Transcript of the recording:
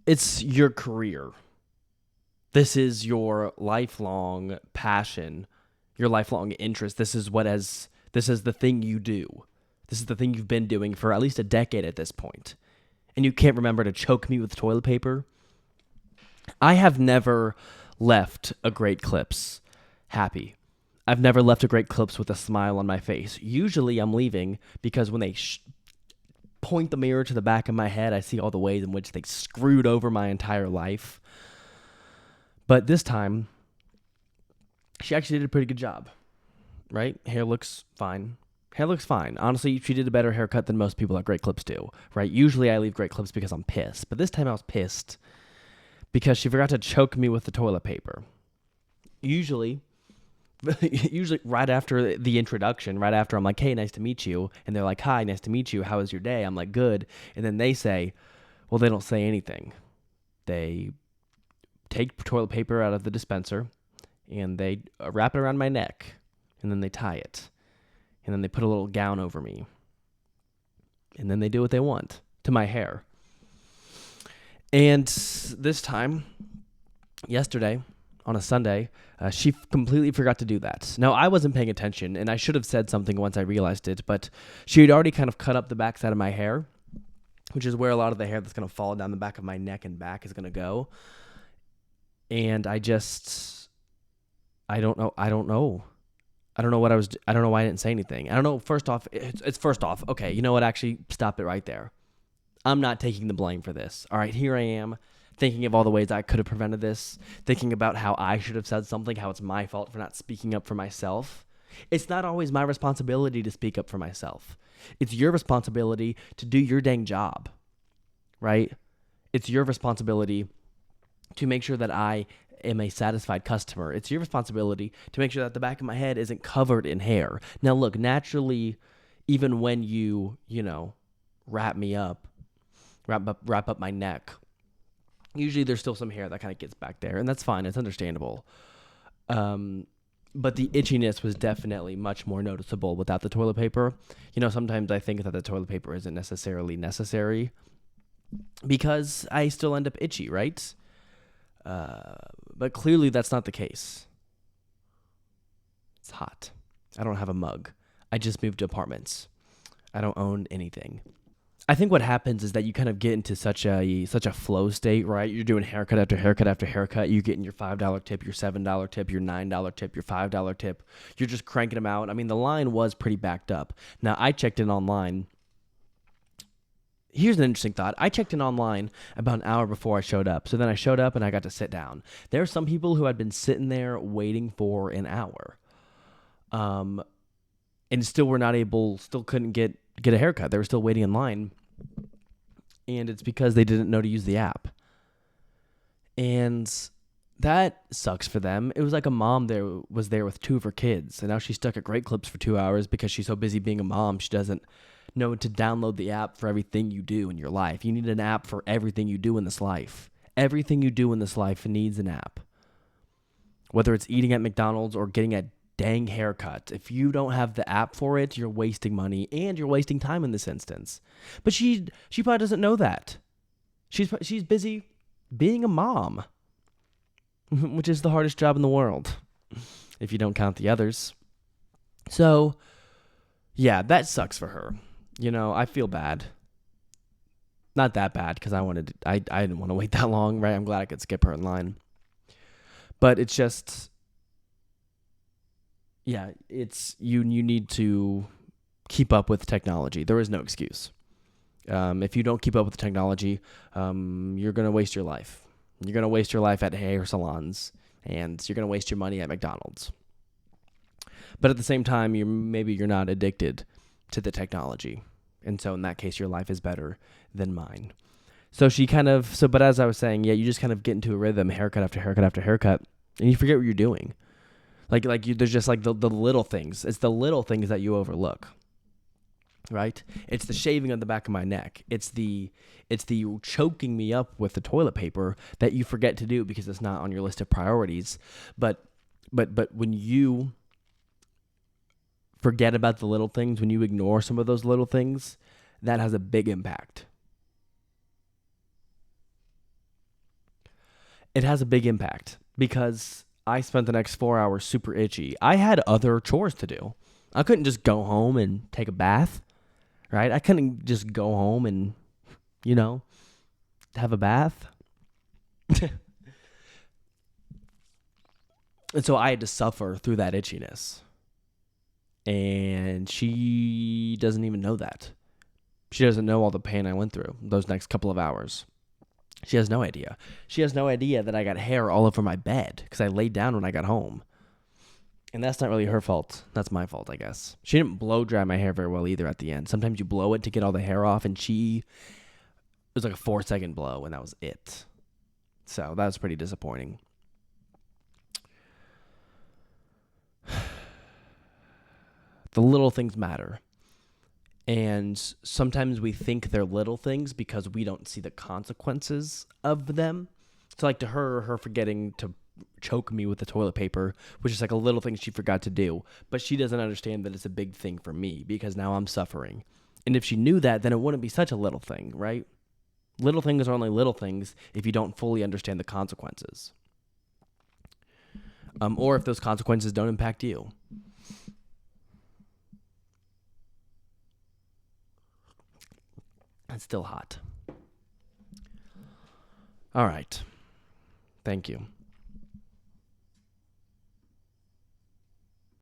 it's your career. This is your lifelong passion, your lifelong interest. This is the thing you do. This is the thing you've been doing for at least a decade at this point. And you can't remember to choke me with toilet paper. I have never left a Great Clips happy. I've never left a Great Clips with a smile on my face. Usually I'm leaving because when they point the mirror to the back of my head, I see all the ways in which they screwed over my entire life. But this time, she actually did a pretty good job, right? Hair looks fine. Hair looks fine. Honestly, she did a better haircut than most people at Great Clips do, right? Usually I leave Great Clips because I'm pissed. But this time I was pissed because she forgot to choke me with the toilet paper. Usually right after the introduction, right after I'm like, hey, nice to meet you. And they're like, hi, nice to meet you. How was your day? I'm like, good. And then they say, well, they don't say anything. They take toilet paper out of the dispenser and they wrap it around my neck and then they tie it. And then they put a little gown over me. And then they do what they want to my hair. And this time, yesterday, on a Sunday, she completely forgot to do that. Now, I wasn't paying attention, and I should have said something once I realized it, but she had already kind of cut up the backside of my hair, which is where a lot of the hair that's going to fall down the back of my neck and back is going to go. And I don't know. I don't know why I didn't say anything. I don't know. First off, okay, you know what? Actually, stop it right there. I'm not taking the blame for this. All right, here I am thinking of all the ways I could have prevented this, thinking about how I should have said something, how it's my fault for not speaking up for myself. It's not always my responsibility to speak up for myself. It's your responsibility to do your dang job, right? It's your responsibility to make sure that I am a satisfied customer. It's your responsibility to make sure that the back of my head isn't covered in hair. Now, look, naturally, even when you wrap up my neck, usually there's still some hair that kind of gets back there, and that's fine. It's understandable. But the itchiness was definitely much more noticeable without the toilet paper. Sometimes I think that the toilet paper isn't necessarily necessary because I still end up itchy, right? But clearly that's not the case. It's hot. I don't have a mug. I just moved to apartments. I don't own anything. I think what happens is that you kind of get into such a flow state, right? You're doing haircut after haircut after haircut. You're getting your $5 tip, your $7 tip, your $9 tip, your $5 tip. You're just cranking them out. I mean, the line was pretty backed up. Now, I checked in online. Here's an interesting thought. I checked in online about an hour before I showed up. So then I showed up and I got to sit down. There are some people who had been sitting there waiting for an hour. And still couldn't get a haircut. They were still waiting in line. And it's because they didn't know to use the app. And that sucks for them. It was like a mom was there with two of her kids. And now she's stuck at Great Clips for 2 hours because she's so busy being a mom. She doesn't know to download the app for everything you do in your life. You need an app for everything you do in this life. Everything you do in this life needs an app. Whether it's eating at McDonald's or getting a dang haircut. If you don't have the app for it, you're wasting money and you're wasting time in this instance. But she probably doesn't know that. She's busy being a mom, which is the hardest job in the world, if you don't count the others. So, yeah, that sucks for her. I feel bad. Not that bad because I didn't want to wait that long, right? I'm glad I could skip her in line. But it's just, yeah, it's you need to keep up with technology. There is no excuse. If you don't keep up with technology, you're going to waste your life. You're going to waste your life at hair salons, and you're going to waste your money at McDonald's. But at the same time, you're not addicted to the technology. And so in that case, your life is better than mine. So but as I was saying, yeah, you just kind of get into a rhythm, haircut after haircut after haircut, and you forget what you're doing. There's just like the little things. It's the little things that you overlook, right? It's the shaving on the back of my neck. It's the choking me up with the toilet paper that you forget to do because it's not on your list of priorities. But when you forget about the little things, when you ignore some of those little things, that has a big impact. it has a big impact because I spent the next 4 hours super itchy. I had other chores to do. I couldn't just go home and take a bath, right? I couldn't just go home and, you know, have a bath. And so I had to suffer through that itchiness. And she doesn't even know that. She doesn't know all the pain I went through those next couple of hours. She has no idea. She has no idea that I got hair all over my bed because I laid down when I got home. And that's not really her fault. That's my fault, I guess. She didn't blow dry my hair very well either at the end. Sometimes you blow it to get all the hair off, and it was like a 4-second blow, and that was it. So that was pretty disappointing. The little things matter. And sometimes we think they're little things because we don't see the consequences of them. So like to her forgetting to choke me with the toilet paper, which is like a little thing she forgot to do. But she doesn't understand that it's a big thing for me because now I'm suffering. And if she knew that, then it wouldn't be such a little thing, right? Little things are only little things if you don't fully understand the consequences. Or if those consequences don't impact you. It's still hot. All right. Thank you.